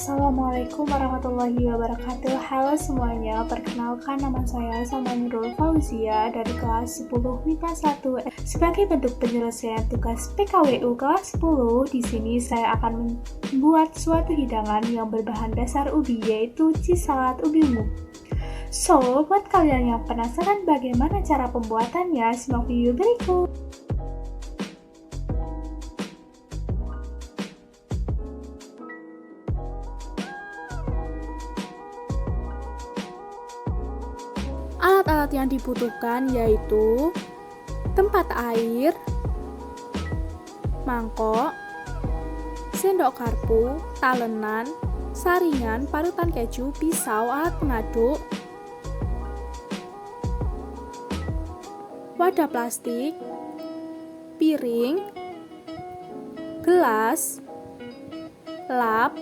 Assalamualaikum warahmatullahi wabarakatuh. Halo semuanya, perkenalkan nama saya Salma Nurul Fauzia dari kelas 10 MIPA 1. Sebagai bentuk penyelesaian tugas PKWU kelas 10, di sini saya akan membuat suatu hidangan yang berbahan dasar ubi, yaitu cheese salad ubi ungu. So, buat kalian yang penasaran bagaimana cara pembuatannya, simak video berikut. Alat-alat yang dibutuhkan yaitu tempat air, mangkok, sendok garpu, talenan, saringan, parutan keju, pisau, alat pengaduk, wadah plastik, piring, gelas, lap,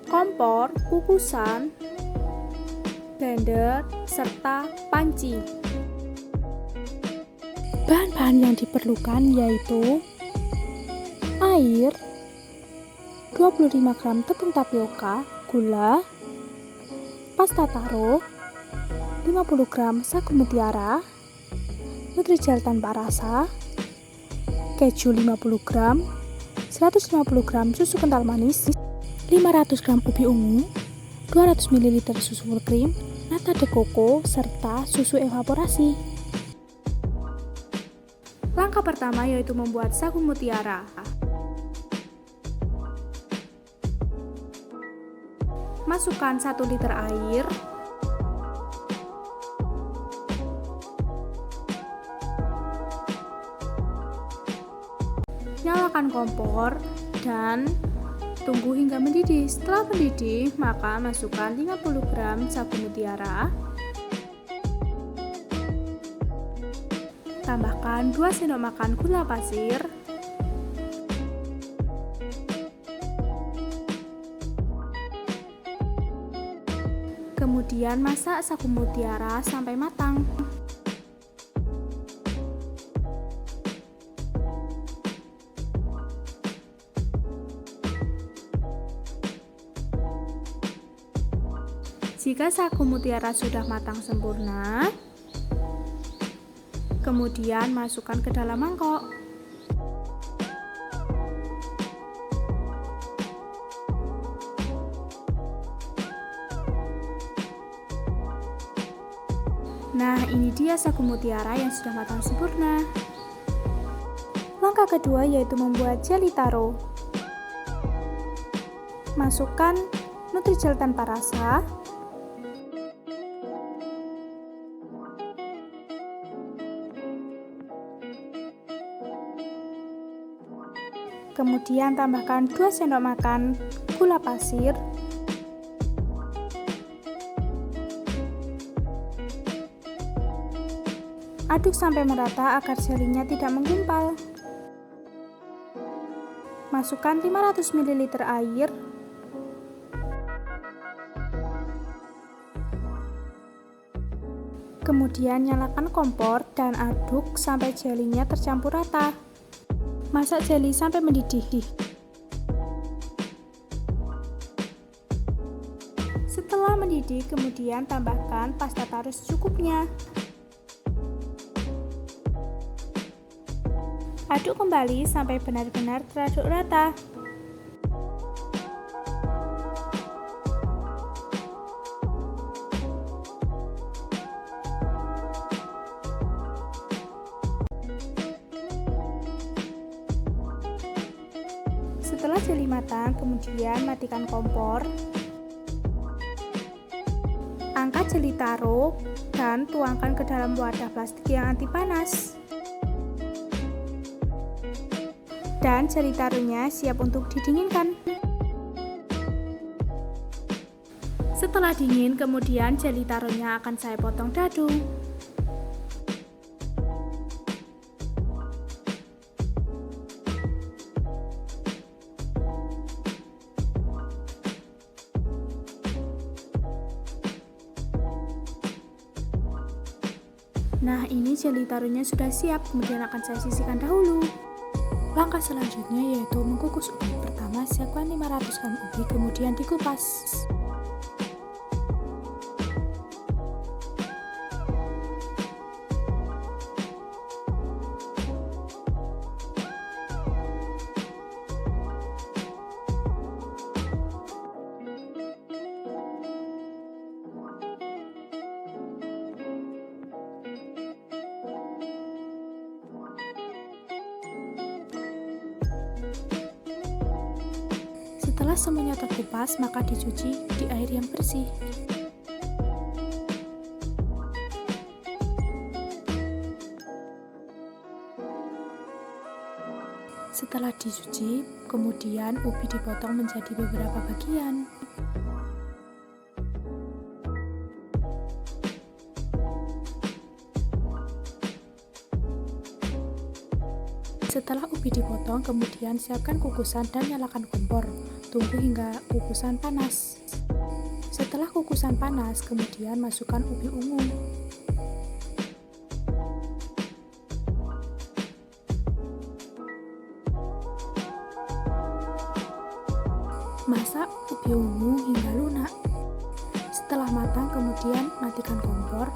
kompor, kukusan, blender, serta panci. Bahan-bahan yang diperlukan yaitu air, 25 gram tepung tapioka, gula, pasta taro, 50 gram sagu mutiara, nutrijel tanpa rasa, keju 50 gram, 150 gram susu kental manis, 500 gram ubi ungu, 200 ml susu full cream, nata de coco, serta susu evaporasi. Langkah pertama yaitu membuat sagu mutiara. Masukkan 1 liter air, nyalakan kompor dan tunggu hingga mendidih. Setelah mendidih, maka masukkan 50 gram sagu mutiara. Tambahkan 2 sendok makan gula pasir. Kemudian masak sagu mutiara sampai matang. Jika sagu mutiara sudah matang sempurna, kemudian masukkan ke dalam mangkok. Nah, ini dia sagu mutiara yang sudah matang sempurna. Langkah kedua yaitu membuat jelly taro. Masukkan nutrijel tanpa rasa, kemudian tambahkan 2 sendok makan gula pasir, aduk sampai merata agar jelinya tidak menggumpal. Masukkan 500 ml air, kemudian nyalakan kompor dan aduk sampai jelinya tercampur rata. Masak jeli sampai mendidih. Setelah mendidih, kemudian tambahkan pasta taro secukupnya. Aduk kembali sampai benar-benar teraduk rata. Setelah jeli matang, kemudian matikan kompor. Angkat jeli taro dan tuangkan ke dalam wadah plastik yang anti panas. Dan jeli taronya siap untuk didinginkan. Setelah dingin, kemudian jeli taronya akan saya potong dadu. Nah, ini jeli taruhnya sudah siap, kemudian akan saya sisihkan dahulu. Langkah selanjutnya yaitu mengukus ubi. Pertama, siapkan 500 gram ubi, kemudian dikupas. Setelah semuanya terkupas, maka dicuci di air yang bersih. Setelah dicuci, kemudian ubi dipotong menjadi beberapa bagian. Setelah ubi dipotong, kemudian siapkan kukusan dan nyalakan kompor. Tunggu hingga kukusan panas. Setelah kukusan panas, kemudian masukkan ubi ungu. Masak ubi ungu hingga lunak. Setelah matang, kemudian matikan kompor.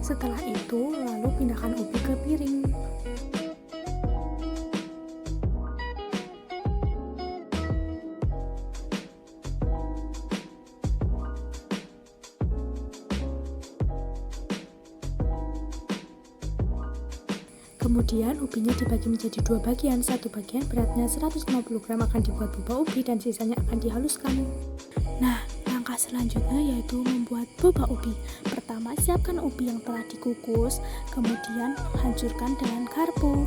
Setelah itu, lalu pindahkan ubi ke piring. Kemudian ubinya dibagi menjadi dua bagian. Satu bagian beratnya 150 gram akan dibuat boba ubi dan sisanya akan dihaluskan. Nah, langkah selanjutnya yaitu membuat boba ubi. Pertama, siapkan ubi yang telah dikukus, kemudian hancurkan dengan garpu.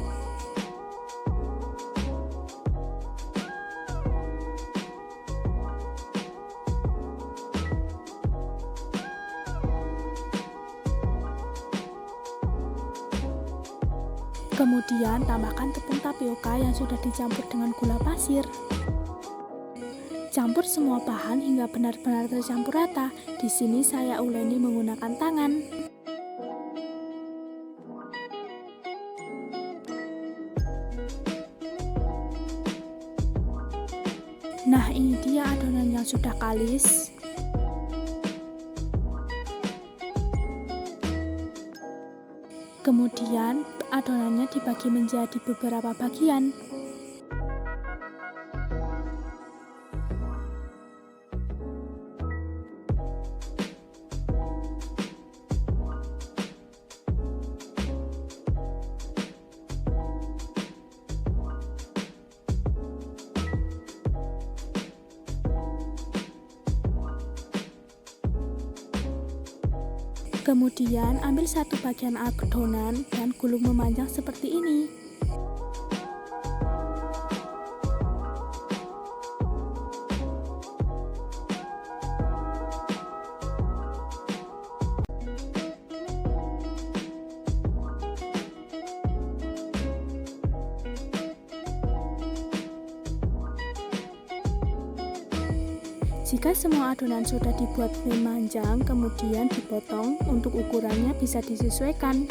Kemudian tambahkan tepung tapioka yang sudah dicampur dengan gula pasir. Campur semua bahan hingga benar-benar tercampur rata. Di sini saya uleni menggunakan tangan. Nah, ini dia adonan yang sudah kalis. Kemudian adonannya dibagi menjadi beberapa bagian. Kemudian ambil satu bagian adonan dan gulung memanjang seperti ini. Jika semua adonan sudah dibuat memanjang, kemudian dipotong. Untuk ukurannya bisa disesuaikan.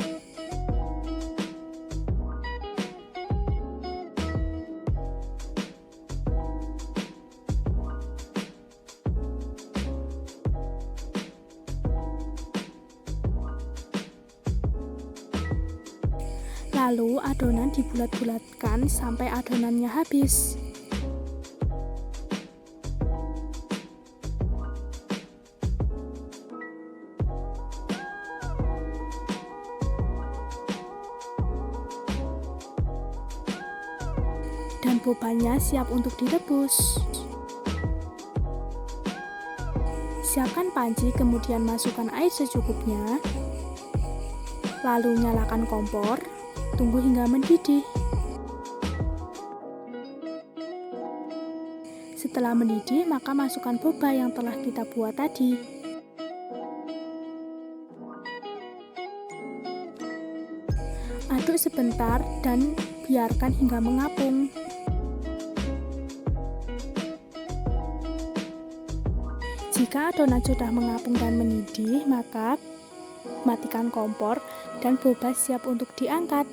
Lalu adonan dibulat-bulatkan sampai adonannya habis. Dan bobanya siap untuk direbus. Siapkan panci, kemudian masukkan air secukupnya. Lalu nyalakan kompor, tunggu hingga mendidih. Setelah mendidih, maka masukkan boba yang telah kita buat tadi. Aduk sebentar dan biarkan hingga mengapung. Jika adonan sudah mengapung dan mendidih, maka matikan kompor dan boba siap untuk diangkat.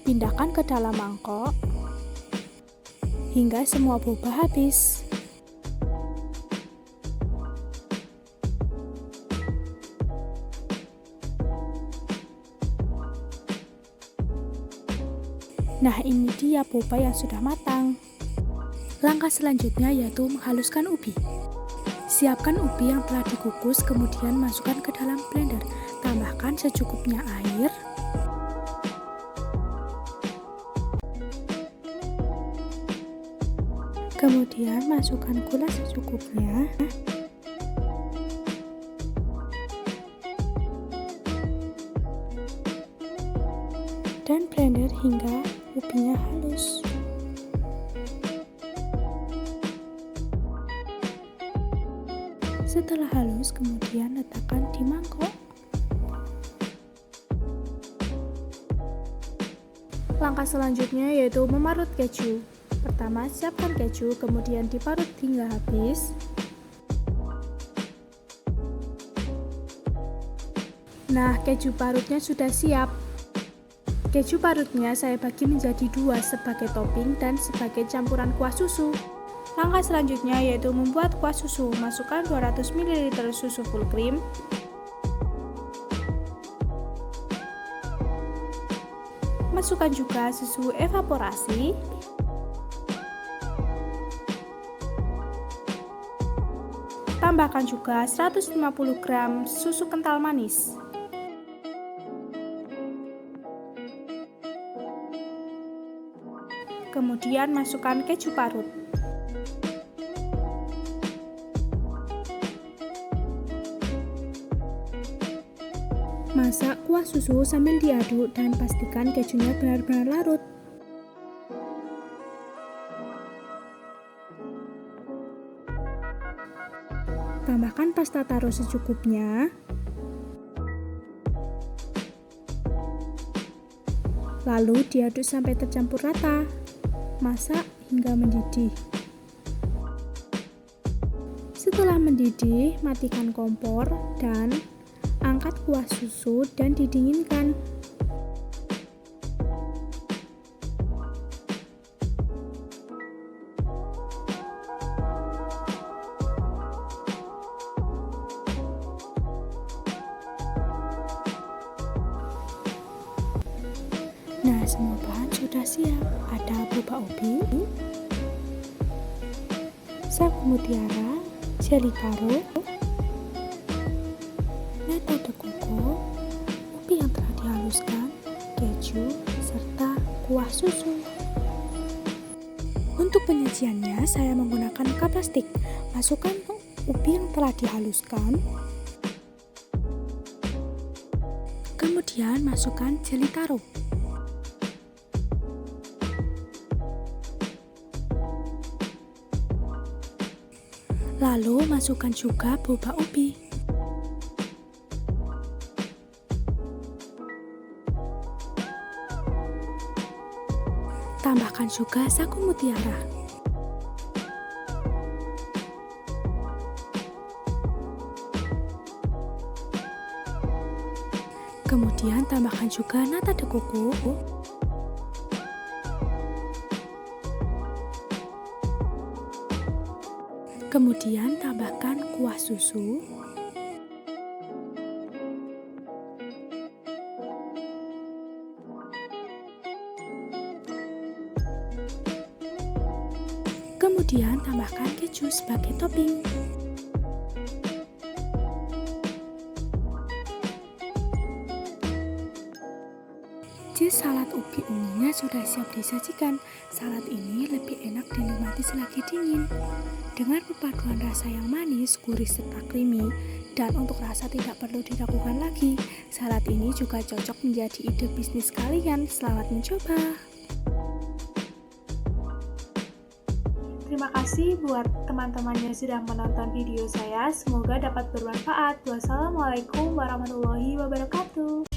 Pindahkan ke dalam mangkok hingga semua boba habis. Nah, ini dia boba yang sudah matang. Langkah selanjutnya yaitu menghaluskan ubi. Siapkan ubi yang telah dikukus, kemudian masukkan ke dalam blender. Tambahkan secukupnya air. Kemudian masukkan gula secukupnya. Dan blender hingga ubinya halus. Setelah halus, kemudian letakkan di mangkok. Langkah selanjutnya yaitu memarut keju. Pertama, siapkan keju, kemudian diparut hingga habis. Nah, keju parutnya sudah siap. Keju parutnya saya bagi menjadi 2 sebagai topping dan sebagai campuran kuah susu. Langkah selanjutnya yaitu membuat kuah susu. Masukkan 200 ml susu full cream. Masukkan juga susu evaporasi. Tambahkan juga 150 gram susu kental manis. Kemudian masukkan keju parut. Masak kuah susu sambil diaduk dan pastikan kejunya benar-benar larut. Tambahkan pasta taro secukupnya. Lalu diaduk sampai tercampur rata. Masak hingga mendidih. Setelah mendidih, matikan kompor dan angkat kuah susu dan didinginkan. Nah, semua bahan sudah siap. Ada boba ubi, sagu mutiara, jeli taro, nata de coco, ubi yang telah dihaluskan, keju, serta kuah susu. Untuk penyajiannya, saya menggunakan cup plastik. Masukkan ubi yang telah dihaluskan. Kemudian masukkan jeli taro. Lalu masukkan juga boba ubi. Tambahkan juga sagu mutiara. Kemudian tambahkan juga nata de coco. Kemudian tambahkan kuah susu. Kemudian tambahkan keju sebagai topping. Jus salad ubi ungunya sudah siap disajikan. Salad ini lebih enak dinikmati selagi dingin. Dengan perpaduan rasa yang manis, gurih, serta creamy, dan untuk rasa tidak perlu diragukan lagi, salad ini juga cocok menjadi ide bisnis kalian. Selamat mencoba! Terima kasih buat teman-teman yang sudah menonton video saya. Semoga dapat bermanfaat. Wassalamualaikum warahmatullahi wabarakatuh.